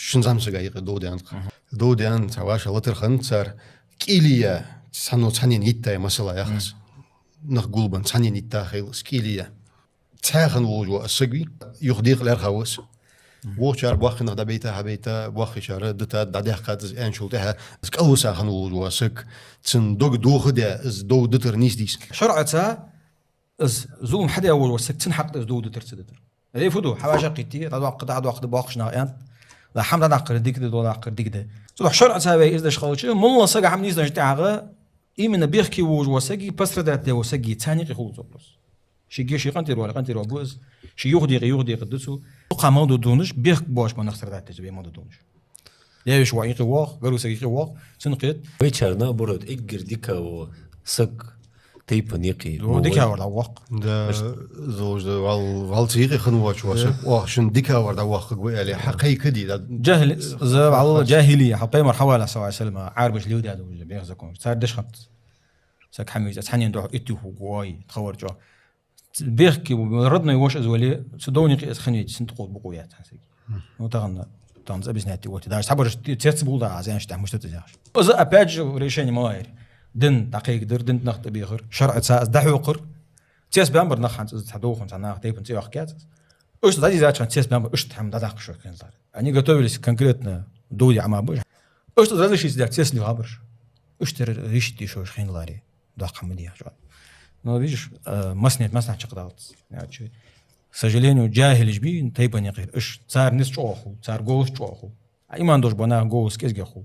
شنزام سجايق دوديان تعواش الله ترخن صار كيليا سانو ثاني نيتا مثلا يا خاص نقول بن ثاني نيتا خيل سكيليا تاخن وجو السجي يخديق الارخوس وشار بوخ نقدا بيتا بوخ شار دتا داديخ قاد ان شولتها سكو ساخن وجو سك تن دوغ ده از دو دتر نيسديس شرعتها از زوم حدا اول وسك تنحق از دو دتر تدتر اللي فدو حواجه قيتي قد وقت باخشنا ان لا حمد نقر ديك دو نقر ديك ده صح شرعتها بي از شخوچ موللا سغا حمنيز نجتاغه ايمن بيخكي وجو سكي بسردات ده وسكي ثاني خلص شي شي قنتي ولا قنتي بوز شي يغدي قدسو قامون دو دونش بيخ باش ما نخسردات تجبي ما دو دونش ليش واقي واق قالوا سكي واق سنقيت ويتشارنا برود اجر ديكا وسك تيب نيقي ديكا وردا واق ده زوج وال تيغي خنواش واسك شن ديكا وردا واق قوي حقيقي دي جاهل زاب على جاهليه حقي مرحبا على سوا سلمى عاربش ليودي هذا بيغزكم صار دش خط سك حميز ثاني ندو اتو قوي تخور جو بيحكي وردنا يواش ازولي سدوني قيس خنيت سنتقود بقويات حسيك وتغنى تنز ابسناتي وقت داش تعبر تيرتبول دا زين شتاع مشتتزاش از اباج ريشاني ماير دن دقيق در دن نخت بيغر شرع ساس دحوقر تيس بامبر نخان تدوخن صناع تيبن تي حكيات اش دادي زاتشان تيس بامبر اش تحم داخ شو كان صار اني готовились конкретно دودي عما بش اش разрешить сделать تيس не вабрш اش تر ريشتي شو خين لاري داخ مدي شو но видишь مسنت чыкдалт يعني к сожалению جاهل جبين تيبن يقير اش صار نس چوخو صار گوش چوخو ايمان دوش بنا گوس كيز گخو